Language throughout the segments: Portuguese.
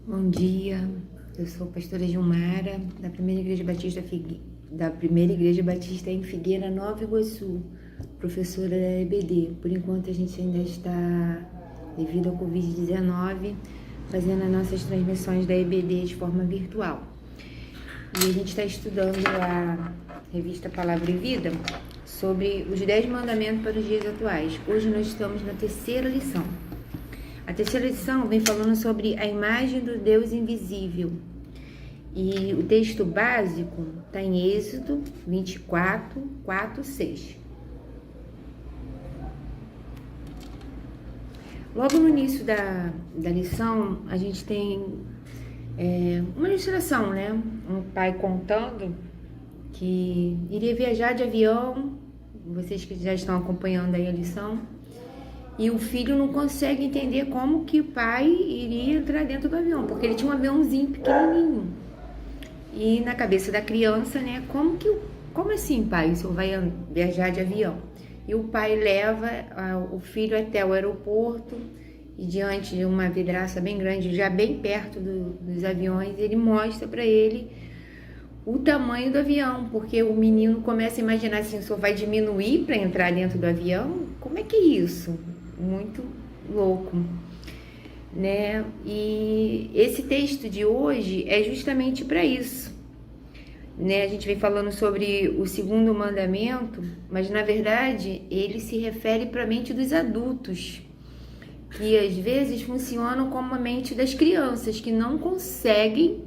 Bom dia, eu sou a pastora Gilmara, da Primeira Igreja Batista em Figueira, Nova Iguaçu, professora da EBD. Por enquanto a gente ainda está, devido ao Covid-19, fazendo as nossas transmissões da EBD de forma virtual. E a gente está estudando a revista Palavra e Vida sobre os 10 mandamentos para os dias atuais. Hoje nós estamos na terceira lição. A terceira lição vem falando sobre a imagem do Deus invisível. E o texto básico está em Êxodo 24, 4, 6. Logo no início da lição, a gente tem uma ilustração, né? Um pai contando que iria viajar de avião, vocês que já estão acompanhando aí a lição, e o filho não consegue entender como que o pai iria entrar dentro do avião, porque ele tinha um aviãozinho pequenininho. E na cabeça da criança, né, como assim, pai, o senhor vai viajar de avião? E o pai leva o filho até o aeroporto, e diante de uma vidraça bem grande, já bem perto dos aviões, ele mostra para ele o tamanho do avião, porque o menino começa a imaginar assim, o senhor vai diminuir para entrar dentro do avião? Como é que é isso? Muito louco, né? E esse texto de hoje é justamente para isso, né? A gente vem falando sobre o segundo mandamento, mas na verdade ele se refere para a mente dos adultos, que às vezes funcionam como a mente das crianças, que não conseguem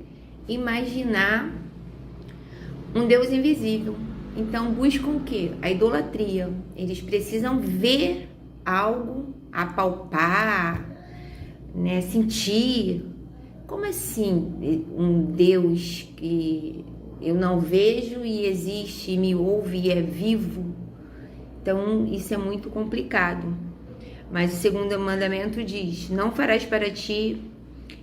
imaginar um Deus invisível. Então buscam o quê? A idolatria. Eles precisam ver algo, apalpar, né, sentir. Como assim um Deus que eu não vejo e existe, e me ouve e é vivo? Então isso é muito complicado. Mas o segundo mandamento diz: não farás para ti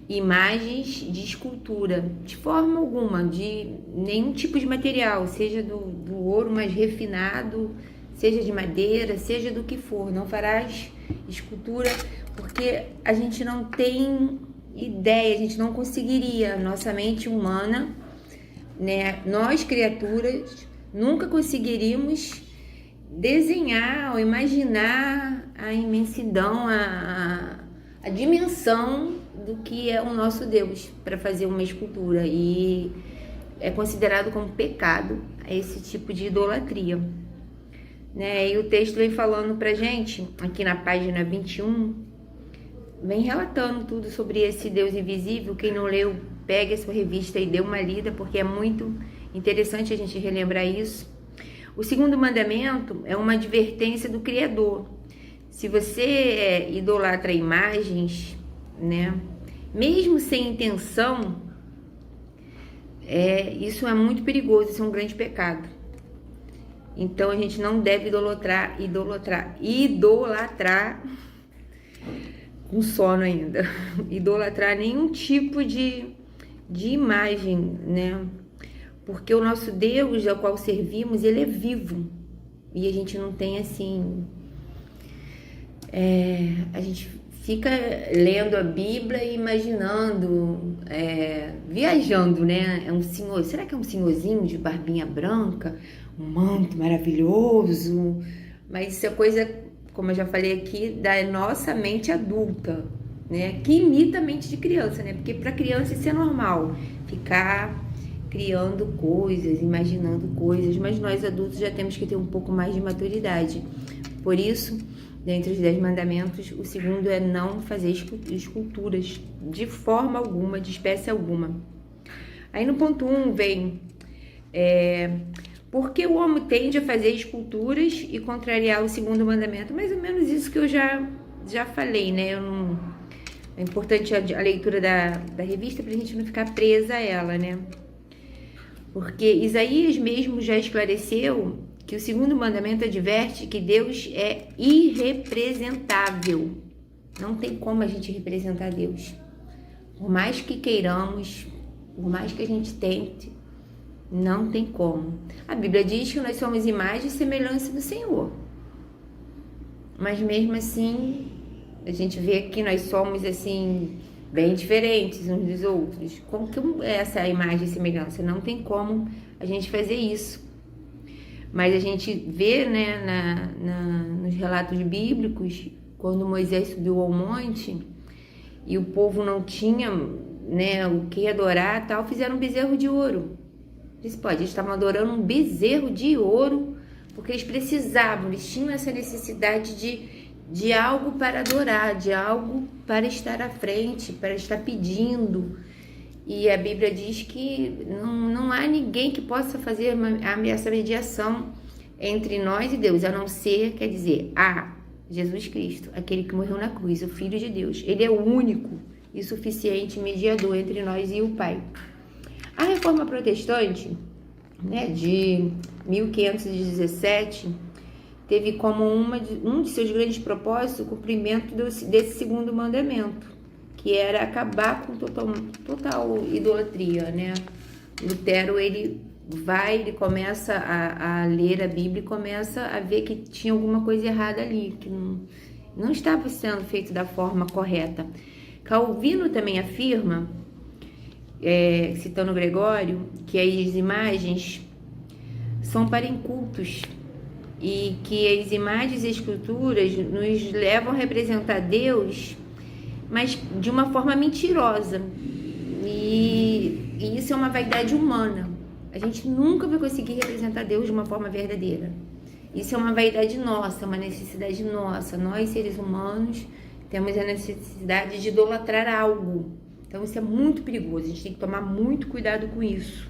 imagens de escultura, de forma alguma, de nenhum tipo de material, seja do ouro mais refinado, seja de madeira, seja do que for. Não farás escultura, porque a gente não tem ideia, a gente não conseguiria, nossa mente humana, né, nós criaturas, nunca conseguiríamos desenhar ou imaginar a imensidão, a dimensão do que é o nosso Deus para fazer uma escultura, e é considerado como pecado esse tipo de idolatria, né? E o texto vem falando pra gente, aqui na página 21, vem relatando tudo sobre esse Deus invisível. Quem não leu, pegue essa revista e dê uma lida, porque é muito interessante a gente relembrar isso. O segundo mandamento é uma advertência do Criador. Se você idolatra imagens, né, mesmo sem intenção, isso é muito perigoso, isso é um grande pecado. Então a gente não deve idolatrar com sono ainda, idolatrar nenhum tipo de imagem, né? Porque o nosso Deus ao qual servimos, ele é vivo, e a gente não tem assim, a gente fica lendo a Bíblia e imaginando, viajando, né? É um senhor, será que é um senhorzinho de barbinha branca, um manto maravilhoso? Mas isso é coisa, como eu já falei aqui, da nossa mente adulta, né? Que imita a mente de criança, né? Porque para criança isso é normal, ficar criando coisas, imaginando coisas, mas nós adultos já temos que ter um pouco mais de maturidade. Por isso, dentre os 10 mandamentos, o segundo é não fazer esculturas de forma alguma, de espécie alguma. Aí no ponto 1 vem, porque o homem tende a fazer esculturas e contrariar o segundo mandamento? Mais ou menos isso que eu já falei, né? É importante a leitura da revista para a gente não ficar presa a ela, né? Porque Isaías mesmo já esclareceu que o segundo mandamento adverte que Deus é irrepresentável. Não tem como a gente representar Deus. Por mais que queiramos, por mais que a gente tente, não tem como. A Bíblia diz que nós somos imagem e semelhança do Senhor. Mas mesmo assim, a gente vê que nós somos assim bem diferentes uns dos outros. Como que é essa imagem e semelhança? Não tem como a gente fazer isso. Mas a gente vê, né, nos relatos bíblicos, quando Moisés subiu ao monte e o povo não tinha, né, o que adorar, tal, fizeram um bezerro de ouro. Eles estavam adorando um bezerro de ouro porque eles precisavam, eles tinham essa necessidade de algo para adorar, de algo para estar à frente, para estar pedindo. E a Bíblia diz que não há ninguém que possa fazer essa mediação entre nós e Deus, a não ser, quer dizer, Jesus Cristo, aquele que morreu na cruz, o Filho de Deus. Ele é o único e suficiente mediador entre nós e o Pai. A Reforma Protestante, né, de 1517, teve como um de seus grandes propósitos o cumprimento desse segundo mandamento, que era acabar com total idolatria, né? Lutero, ele começa a ler a Bíblia e começa a ver que tinha alguma coisa errada ali, que não estava sendo feito da forma correta. Calvino também afirma, citando Gregório, que as imagens são para incultos e que as imagens e esculturas nos levam a representar Deus, mas de uma forma mentirosa. E isso é uma vaidade humana. A gente nunca vai conseguir representar Deus de uma forma verdadeira. Isso é uma vaidade nossa, uma necessidade nossa. Nós, seres humanos, temos a necessidade de idolatrar algo. Então isso é muito perigoso, a gente tem que tomar muito cuidado com isso,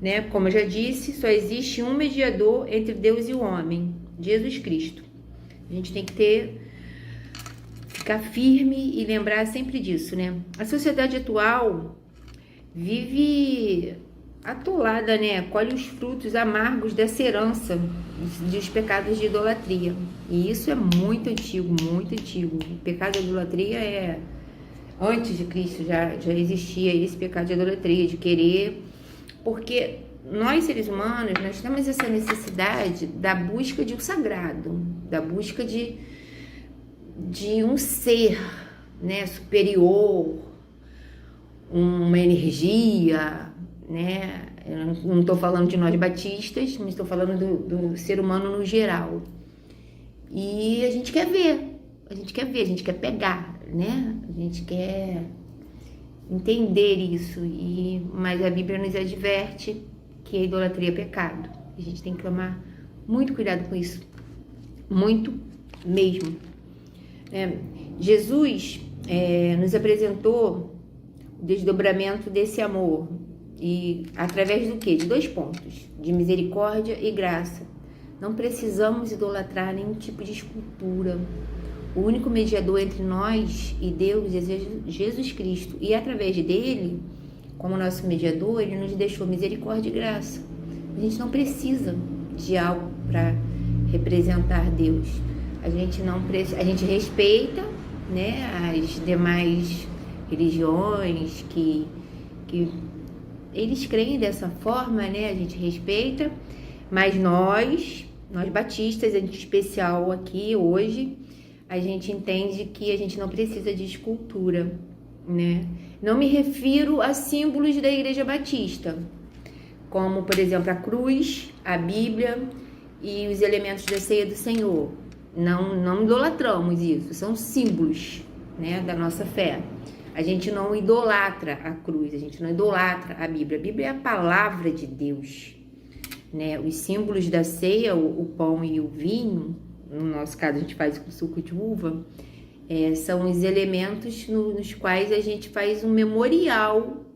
né? Como eu já disse, só existe um mediador entre Deus e o homem, Jesus Cristo. A gente tem que ficar firme e lembrar sempre disso, né? A sociedade atual vive atolada, né? Colhe os frutos amargos dessa herança dos pecados de idolatria. E isso é muito antigo, muito antigo. O pecado de idolatria é... Antes de Cristo já existia esse pecado de idolatria, de querer... Porque nós, seres humanos, nós temos essa necessidade da busca de um sagrado, da busca de um ser, né, superior, uma energia, né? Eu não estou falando de nós batistas, mas estou falando do ser humano no geral. E a gente quer ver, a gente quer pegar, né? A gente quer entender isso, mas a Bíblia nos adverte que a idolatria é pecado. A gente tem que tomar muito cuidado com isso, muito mesmo. Jesus nos apresentou o desdobramento desse amor, e através do quê? De 2 pontos, de misericórdia e graça. Não precisamos idolatrar nenhum tipo de escultura. O único mediador entre nós e Deus é Jesus Cristo. E através dele, como nosso mediador, ele nos deixou misericórdia e graça. A gente não precisa de algo para representar Deus. A gente respeita, né, as demais religiões que eles creem dessa forma, né? A gente respeita, mas nós batistas, em especial aqui hoje, a gente entende que a gente não precisa de escultura, né? Não me refiro a símbolos da Igreja Batista, como, por exemplo, a cruz, a Bíblia e os elementos da ceia do Senhor. Não idolatramos isso, são símbolos, né, da nossa fé. A gente não idolatra a cruz, a gente não idolatra a Bíblia. A Bíblia é a palavra de Deus, né? Os símbolos da ceia, o pão e o vinho, no nosso caso a gente faz com suco de uva, são os elementos nos quais a gente faz um memorial,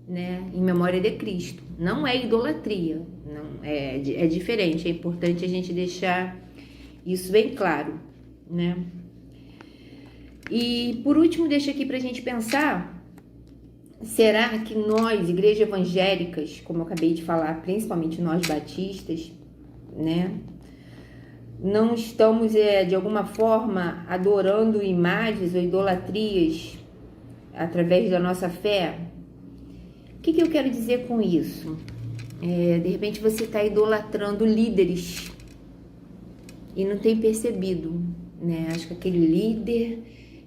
né, em memória de Cristo. Não é idolatria, não é diferente. É importante a gente deixar isso bem claro, né? E por último, deixa aqui pra gente pensar: será que nós, igrejas evangélicas, como eu acabei de falar, principalmente nós batistas, né, não estamos de alguma forma adorando imagens ou idolatrias através da nossa fé? O que eu quero dizer com isso? De repente você está idolatrando líderes e não tem percebido, né? Acho que aquele líder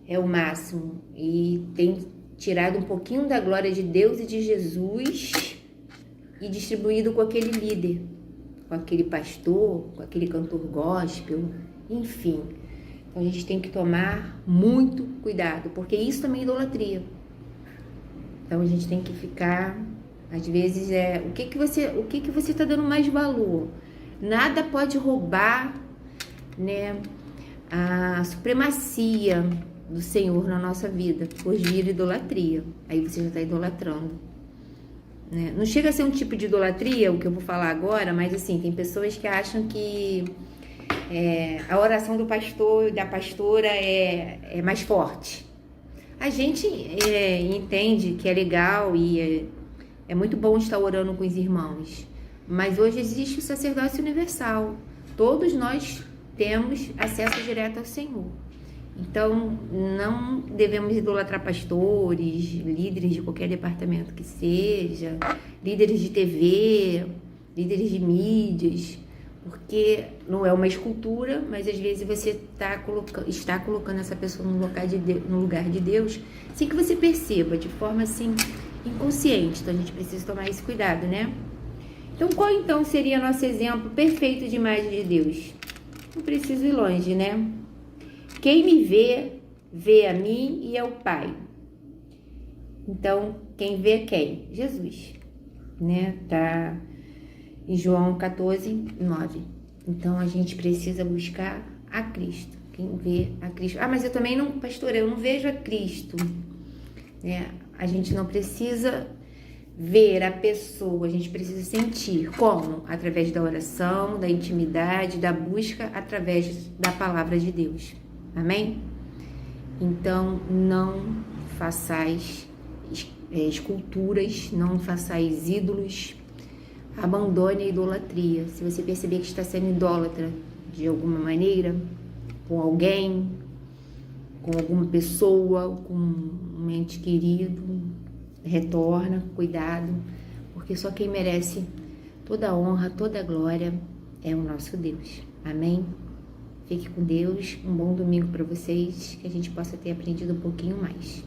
é o máximo e tem tirado um pouquinho da glória de Deus e de Jesus e distribuído com aquele líder, com aquele pastor, com aquele cantor gospel, enfim. Então a gente tem que tomar muito cuidado, porque isso também é idolatria. Então a gente tem que ficar, às vezes o que que você está dando mais valor? Nada pode roubar, né, a supremacia do Senhor na nossa vida, por vir idolatria. Aí você já está idolatrando, né? Não chega a ser um tipo de idolatria, o que eu vou falar agora, mas assim, tem pessoas que acham que a oração do pastor e da pastora é mais forte. A gente entende que é legal e é muito bom estar orando com os irmãos, mas hoje existe o sacerdócio universal. Todos nós temos acesso direto ao Senhor. Então, não devemos idolatrar pastores, líderes de qualquer departamento que seja, líderes de TV, líderes de mídias, porque não é uma escultura, mas às vezes você está colocando essa pessoa no lugar de Deus, sem que você perceba, de forma assim, inconsciente. Então a gente precisa tomar esse cuidado, né? Então qual então seria nosso exemplo perfeito de imagem de Deus? Não preciso ir longe, né? Quem me vê, vê a mim e ao Pai. Então, quem vê quem? Jesus, né? Tá em João 14:9. Então, a gente precisa buscar a Cristo. Quem vê a Cristo. Ah, mas eu também não, pastor, eu não vejo a Cristo. Né? A gente não precisa ver a pessoa, a gente precisa sentir. Como? Através da oração, da intimidade, da busca, através da palavra de Deus. Amém? Então, não façais esculturas, não façais ídolos. Abandone a idolatria. Se você perceber que está sendo idólatra de alguma maneira, com alguém, com alguma pessoa, com um ente querido, retorna, cuidado, porque só quem merece toda a honra, toda a glória é o nosso Deus. Amém? Fique com Deus. Um bom domingo para vocês, que a gente possa ter aprendido um pouquinho mais.